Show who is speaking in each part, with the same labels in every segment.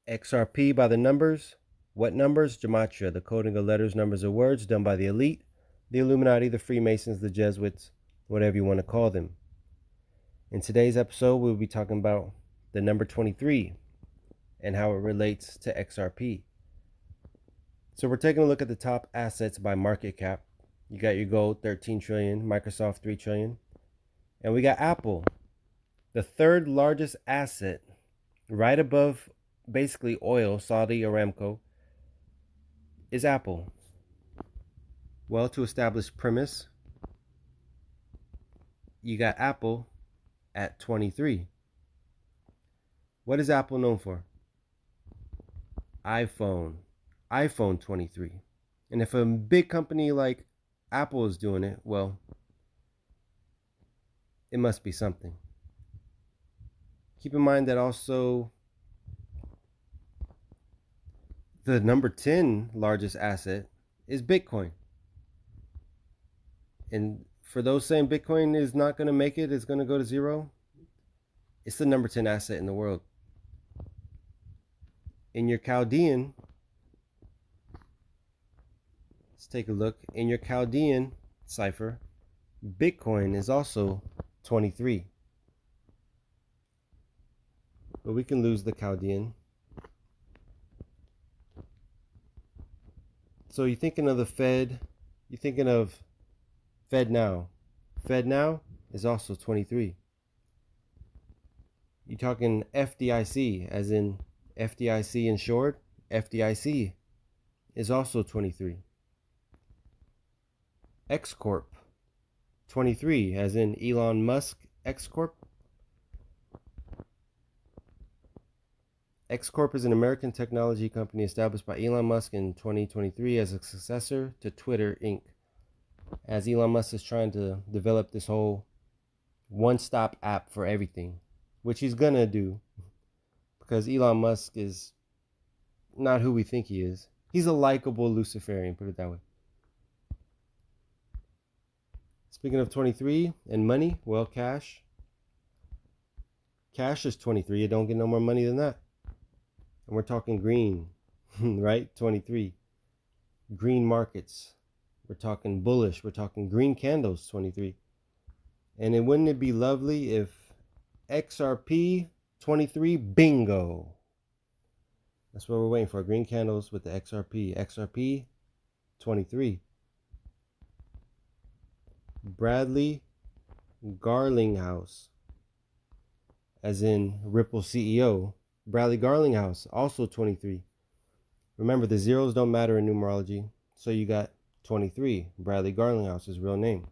Speaker 1: XRP by the numbers. What numbers? Gematria, the coding of letters, numbers, or words done by the elite, the Illuminati, the Freemasons, the Jesuits, whatever you want to call them. In today's episode, we'll be talking about the number 23 and how it relates to XRP. So we're taking a look at the top assets by market cap. You got your gold, 13 trillion, Microsoft, 3 trillion. And we got Apple, the third largest asset, right above basically oil, Saudi Aramco, is Apple. Well, to establish premise, you got Apple at 23. What is Apple known for? iPhone 23. And if a big company like Apple is doing it, well, it must be something. Keep in mind that also the number 10 largest asset is Bitcoin. And for those saying Bitcoin is not going to make it, it's going to go to zero, it's the number 10 asset in the world. In your Chaldean, let's take a look. In your Chaldean cipher, Bitcoin is also 23. But we can lose the Chaldean. So you're thinking of the Fed, you're thinking of FedNow. FedNow is also 23. You're talking FDIC, as in FDIC insured. FDIC is also 23. X Corp, 23, as in Elon Musk X Corp. X Corp is an American technology company established by Elon Musk in 2023 as a successor to Twitter Inc. As Elon Musk is trying to develop this whole one-stop app for everything, which he's gonna do, because Elon Musk is not who we think he is. He's a likable Luciferian, put it that way. Speaking of 23 and money, well, cash is 23. You don't get no more money than that. And we're talking green, right? 23. Green markets. We're talking bullish. We're talking green candles, 23. And then wouldn't it be lovely if XRP 23 bingo? That's what we're waiting for. Green candles with the XRP. XRP 23. Bradley Garlinghouse, as in Ripple CEO. Bradley Garlinghouse, also 23. Remember, the zeros don't matter in numerology. So you got 23. Bradley Garlinghouse, his real name.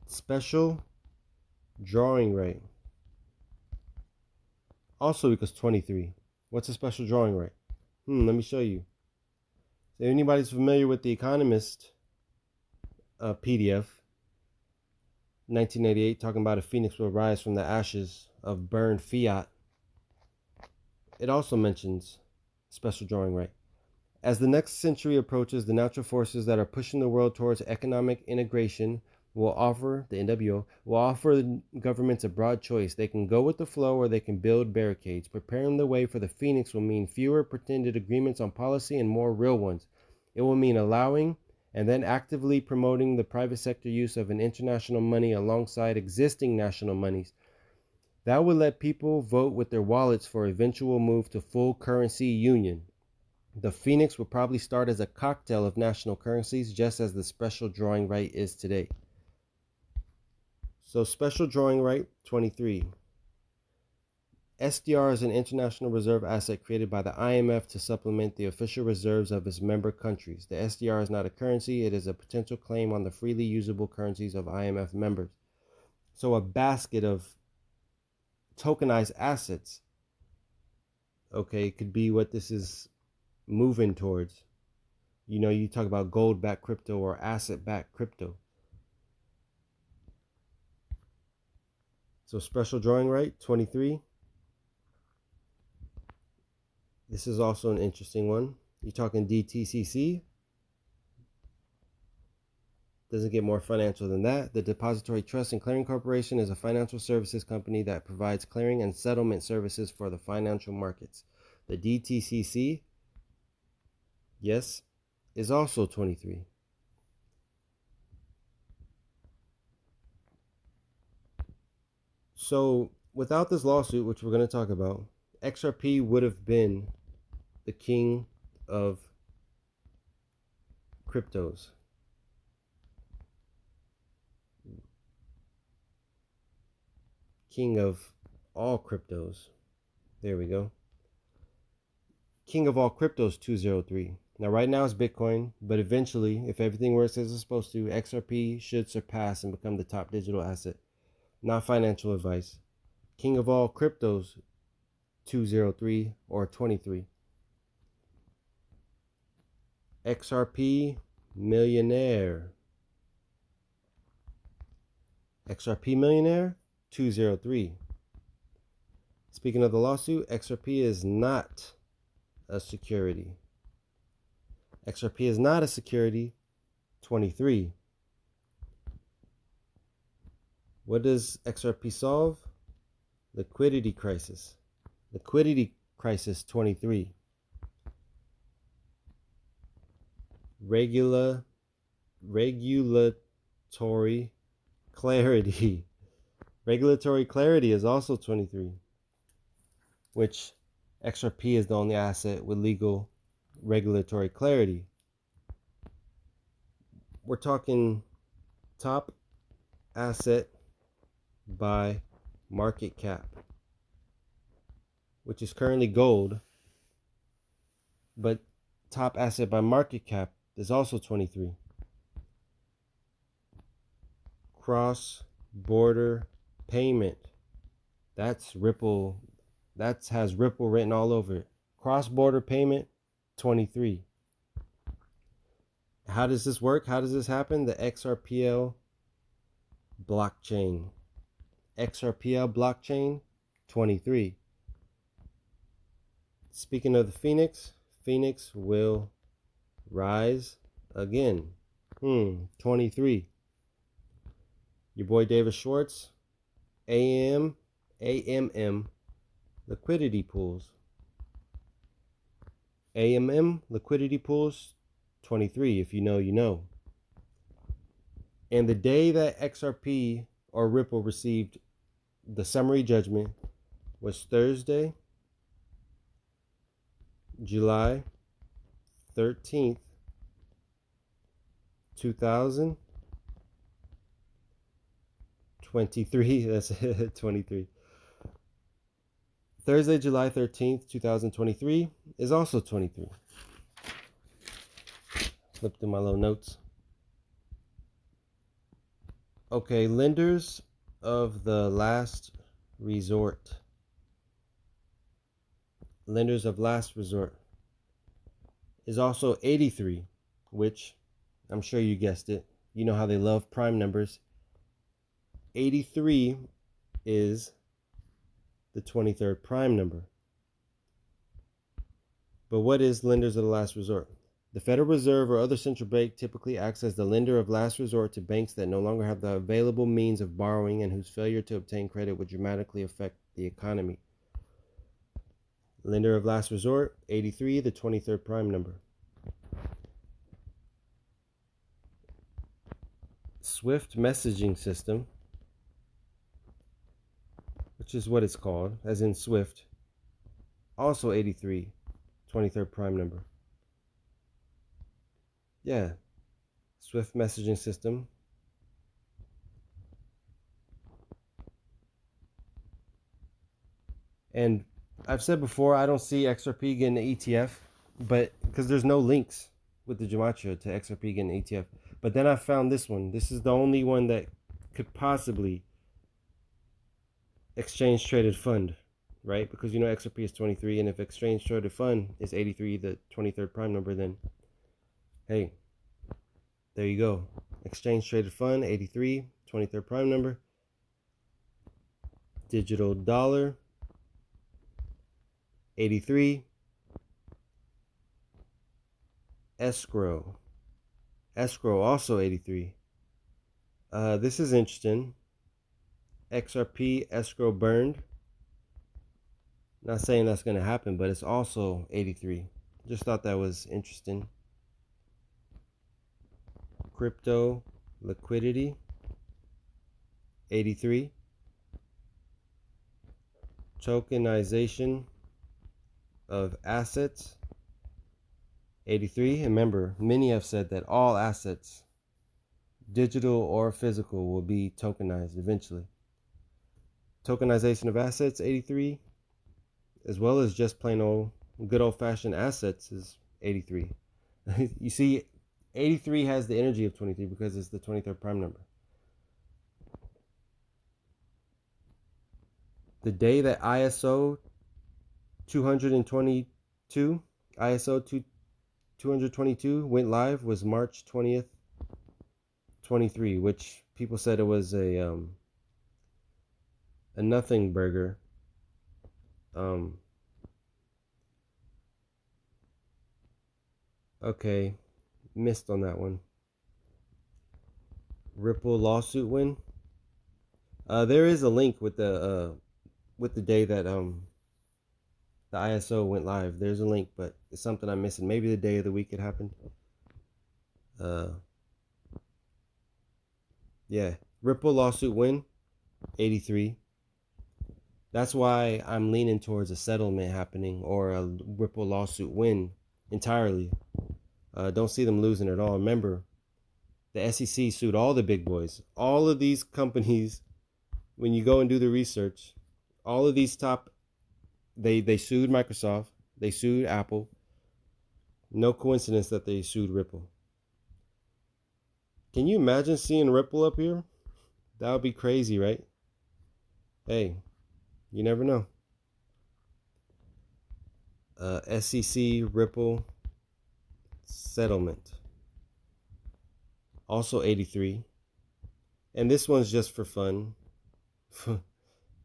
Speaker 1: Special drawing rate also equals 23. What's a special drawing rate? Let me show you. So if anybody's familiar with The Economist PDF, 1988, talking about a phoenix will rise from the ashes of burned fiat, it also mentions special drawing rate. As the next century approaches, the natural forces that are pushing the world towards economic integration will offer, the NWO, will offer governments a broad choice. They can go with the flow or they can build barricades. Preparing the way for the phoenix will mean fewer pretended agreements on policy and more real ones. It will mean allowing and then actively promoting the private sector use of an international money alongside existing national monies. That would let people vote with their wallets for eventual move to full currency union. The phoenix will probably start as a cocktail of national currencies, just as the special drawing right is today. So special drawing right, 23. SDR is an international reserve asset created by the IMF to supplement the official reserves of its member countries. The SDR is not a currency, it is a potential claim on the freely usable currencies of IMF members. So a basket of tokenized assets, okay, could be what this is moving towards. You know, you talk about gold-backed crypto or asset-backed crypto. So special drawing right, 23. This is also an interesting one. You're talking DTCC. Doesn't get more financial than that. The Depository Trust and Clearing Corporation is a financial services company that provides clearing and settlement services for the financial markets. The DTCC, yes, is also 23. So without this lawsuit, which we're going to talk about, XRP would have been the king of cryptos. King of all cryptos. There we go. King of all cryptos 203. Now right now it's Bitcoin, but eventually, if everything works as it's supposed to, XRP should surpass and become the top digital asset. Not financial advice. King of all cryptos 203 or 23. XRP millionaire. XRP millionaire 203. Speaking of the lawsuit, XRP is not a security. XRP is not a security 23. What does XRP solve? Liquidity crisis. Liquidity crisis 23. Regulatory clarity. Regulatory clarity is also 23, which XRP is the only asset with legal regulatory clarity. We're talking top asset by market cap, which is currently gold, but top asset by market cap is also 23. Cross-border payment. That's Ripple. That has Ripple written all over it. Cross-border payment, 23. How does this work? How does this happen? The XRPL blockchain. XRPL blockchain, 23. Speaking of the Phoenix, Phoenix will rise again. 23. Your boy David Schwartz, AMM liquidity pools. AMM liquidity pools, 23. If you know, you know. And the day that XRP or Ripple received the summary judgment was Thursday, July 13th, 2023. That's 23. Thursday, July 13th, 2023 is also 23. Flip through my little notes. Okay, lenders of the last resort. Lenders of last resort is also 83, which I'm sure you guessed it. You know how they love prime numbers. 83 is the 23rd prime number. But what is lenders of the last resort? The Federal Reserve or other central bank typically acts as the lender of last resort to banks that no longer have the available means of borrowing and whose failure to obtain credit would dramatically affect the economy. Lender of last resort, 83, the 23rd prime number. Swift messaging system, which is what it's called, as in Swift, also 83, 23rd prime number. Yeah, Swift messaging system. And I've said before, I don't see XRP getting an ETF, but because there's no links with the gematria to XRP getting an ETF. But then I found this one. This is the only one that could possibly exchange traded fund, right? Because you know XRP is 23, and if exchange traded fund is 83, the 23rd prime number, then hey, there you go. Exchange traded fund, 83, 23rd prime number. Digital dollar, 83. Escrow also 83. This is interesting. XRP escrow burned. Not saying that's going to happen, but it's also 83. Just thought that was interesting. Crypto liquidity, 83. Tokenization of assets, 83. And remember, many have said that all assets, digital or physical, will be tokenized eventually. Tokenization of assets, 83, as well as just plain old good old-fashioned assets is 83. You see, 83 has the energy of 23 because it's the 23rd prime number. The day that ISO 222, ISO 222 went live was March 20th, 23, which people said it was a nothing burger. Okay, missed on that one. Ripple lawsuit win. There is a link with the day that the ISO went live. There's a link, but it's something I'm missing. Maybe the day of the week it happened. Yeah, Ripple lawsuit win, 83. That's why I'm leaning towards a settlement happening or a Ripple lawsuit win entirely. Don't see them losing at all. Remember, the SEC sued all the big boys. All of these companies, when you go and do the research, all of these top, they sued Microsoft, they sued Apple. No coincidence that they sued Ripple. Can you imagine seeing Ripple up here? That would be crazy, right? Hey, you never know. SEC Ripple settlement. Also 83. And this one's just for fun.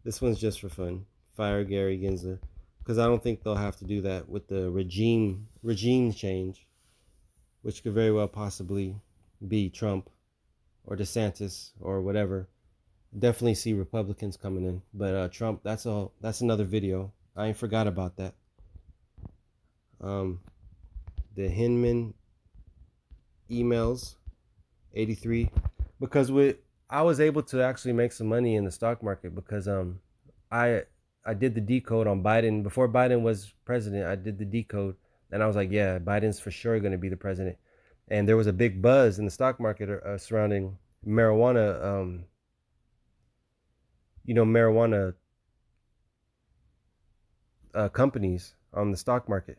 Speaker 1: This one's just for fun. Fire Gary Gensler. Because I don't think they'll have to do that with the regime change, which could very well possibly be Trump or DeSantis or whatever. Definitely see Republicans coming in. But Trump, that's another video. I ain't forgot about that. The Hinman emails, 83. Because I was able to actually make some money in the stock market because I did the decode on Biden before Biden was president. I did the decode and I was like, yeah, Biden's for sure going to be the president. And there was a big buzz in the stock market surrounding marijuana. Marijuana companies on the stock market,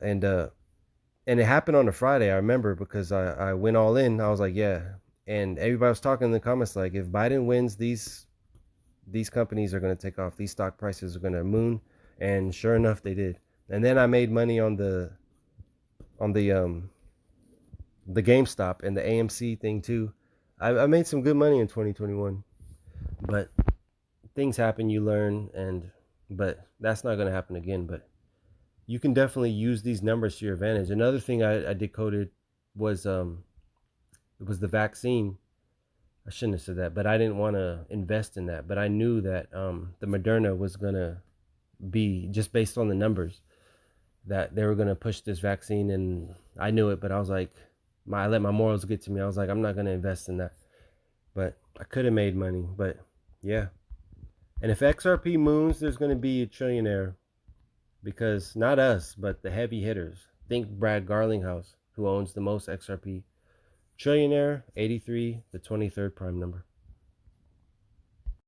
Speaker 1: and it happened on a Friday. I remember because I went all in. I was like, yeah, and everybody was talking in the comments like, if Biden wins, these companies are going to take off. These stock prices are going to moon, and sure enough, they did. And then I made money on the GameStop and the AMC thing too. I made some good money in 2021, but things happen, you learn, but that's not going to happen again. But you can definitely use these numbers to your advantage. Another thing I decoded was it was the vaccine. I shouldn't have said that, but I didn't want to invest in that. But I knew that the Moderna was going to be, just based on the numbers, that they were going to push this vaccine. And I knew it, but I was like, I let my morals get to me. I was like, I'm not going to invest in that. But I could have made money. But yeah. And if XRP moons, there's going to be a trillionaire. Because not us, but the heavy hitters. Think Brad Garlinghouse, who owns the most XRP. Trillionaire, 83, the 23rd prime number.